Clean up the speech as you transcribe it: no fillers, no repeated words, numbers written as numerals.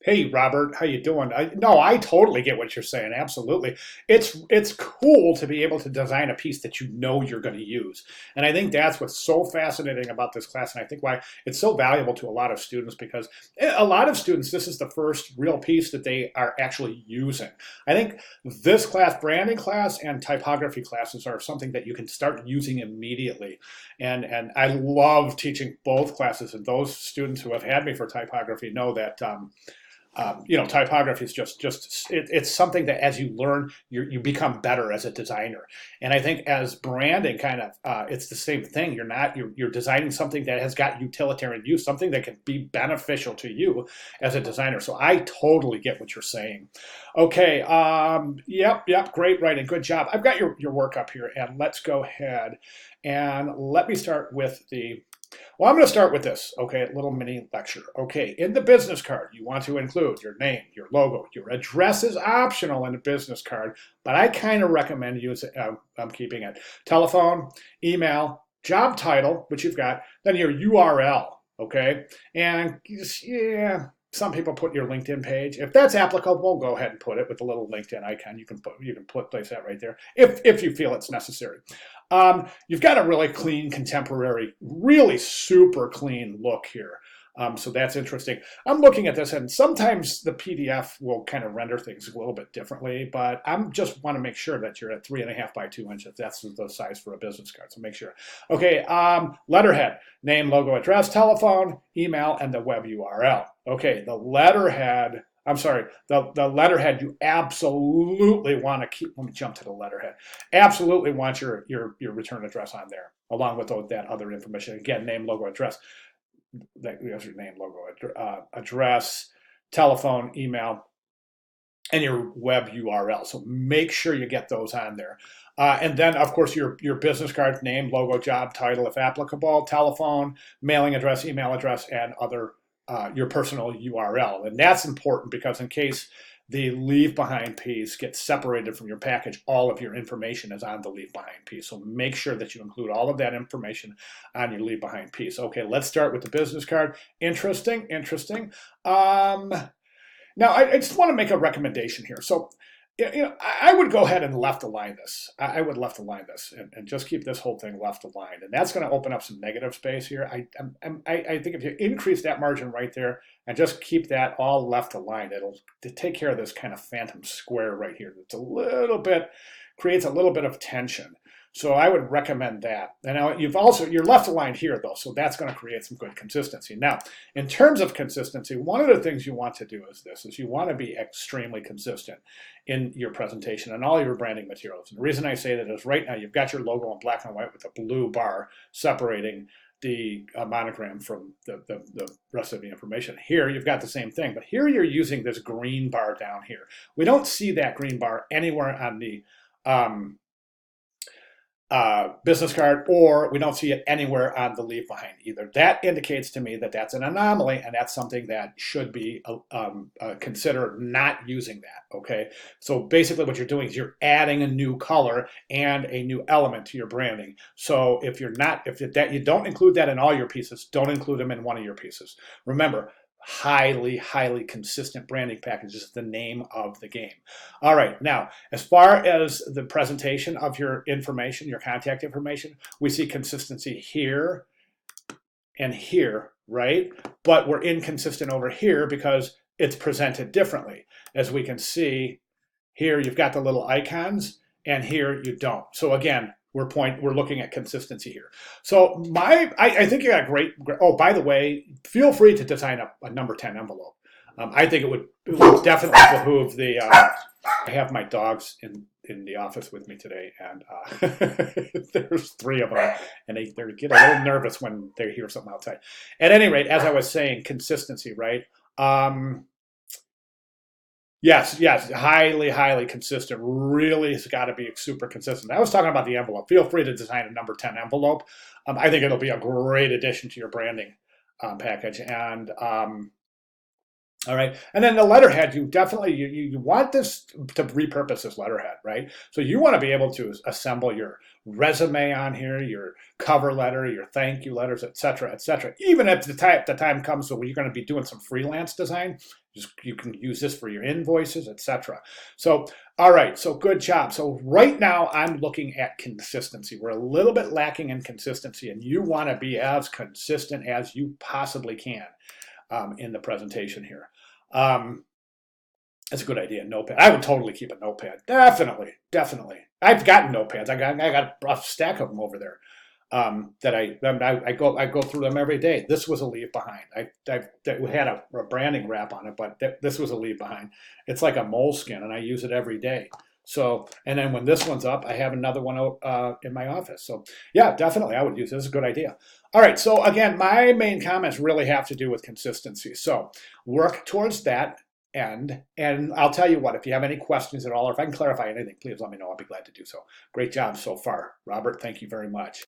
Hey Robert, how you doing? No, I totally get what you're saying. Absolutely, it's cool to be able to design a piece that you know you're going to use, and I think that's what's so fascinating about this class, and I think why it's so valuable to a lot of students because a lot of students this is the first real piece that they are actually using. I think this class, branding class, and typography classes are something that you can start using immediately, and I love teaching both classes, and those students who have had me for typography know that. Typography is it's something that as you learn, you become better as a designer. And I think as branding, kind of, it's the same thing. You're designing something that has got utilitarian use, something that can be beneficial to you as a designer. So I totally get what you're saying. Okay, yep, great writing, good job. I've got your work up here, and let's go ahead and let me start with the well, I'm going to start with this, okay, a little mini lecture. Okay, in the business card, you want to include your name, your logo, your address is optional in the business card, but I kind of recommend using, I'm keeping it, telephone, email, job title, which you've got, then your URL, okay? And yeah, some people put your LinkedIn page. If that's applicable, go ahead and put it with the little LinkedIn icon. Place that right there if you feel it's necessary. You've got a really clean, contemporary, really super clean look here. So that's interesting. I'm looking at this, and sometimes the PDF will kind of render things a little bit differently, but I'm just want to make sure that you're at 3.5 by 2 inches. That's the size for a business card, so make sure. Okay, letterhead, name, logo, address, telephone, email, and the web URL. Okay, the letterhead, I'm sorry, the letterhead you absolutely want to keep. Let me jump to the letterhead. Absolutely want your return address on there, along with that other information. Again, name, logo, address. That's your name, logo, address, telephone, email, and your web URL. So make sure you get those on there. And then, of course, your business card, name, logo, job title, if applicable, telephone, mailing address, email address, and other your personal URL. And that's important because in case the leave behind piece gets separated from your package, all of your information is on the leave behind piece. So make sure that you include all of that information on your leave behind piece. Okay, let's start with the business card. Interesting, interesting. Now, I just want to make a recommendation here. So, I would go ahead and left align this. I would left align this and just keep this whole thing left aligned. And that's going to open up some negative space here. I think if you increase that margin right there and just keep that all left aligned, it'll take care of this kind of phantom square right here. That's a little bit, creates a little bit of tension. So I would recommend that. And now you're left aligned here though, so that's going to create some good consistency. Now, in terms of consistency, one of the things you want to do is you want to be extremely consistent in your presentation and all your branding materials. And the reason I say that is right now you've got your logo in black and white with a blue bar separating the monogram from the rest of the information. Here you've got the same thing, but here you're using this green bar down here. We don't see that green bar anywhere on the business card, or we don't see it anywhere on the leave behind either. That indicates to me that that's an anomaly, and that's something that should be considered not using that. Okay, so basically what you're doing is you're adding a new color and a new element to your branding. So if you don't include that in all your pieces, don't include them in one of your pieces. Remember, highly consistent branding package is the name of the game. All right, now as far as the presentation of your information, your contact information, we see consistency here and here, right? But we're inconsistent over here because it's presented differently. As we can see here, you've got the little icons, and here you don't. So again, we're looking at consistency here. So I think you got great. Oh, by the way, feel free to design a number 10 envelope. I think it would definitely behoove the. I have my dogs in the office with me today, and there's 3 of them, and they get a little nervous when they hear something outside. At any rate, as I was saying, consistency, right? Yes, highly consistent. Really has got to be super consistent. I was talking about the envelope. Feel free to design a number 10 envelope. I think it'll be a great addition to your branding package. And All right. And then the letterhead, you definitely you want this to repurpose this letterhead, right? So you want to be able to assemble your resume on here, your cover letter, your thank you letters, et cetera, et cetera. Even if the time comes when you're going to be doing some freelance design, you can use this for your invoices, et cetera. So, all right. So good job. So right now I'm looking at consistency. We're a little bit lacking in consistency, and you want to be as consistent as you possibly can in the presentation here. Um, that's a good idea. Notepad. I would totally keep a notepad. Definitely, definitely. I've gotten notepads. I got a stack of them over there. That I go through them every day. This was a leave behind. We had a branding wrap on it, but this was a leave behind. It's like a moleskin, and I use it every day. So, and then when this one's up, I have another one in my office. So, yeah, definitely, I would use it. This is a good idea. All right. So again, my main comments really have to do with consistency. So, work towards that end. And I'll tell you what, if you have any questions at all, or if I can clarify anything, please let me know. I'll be glad to do so. Great job so far, Robert. Thank you very much.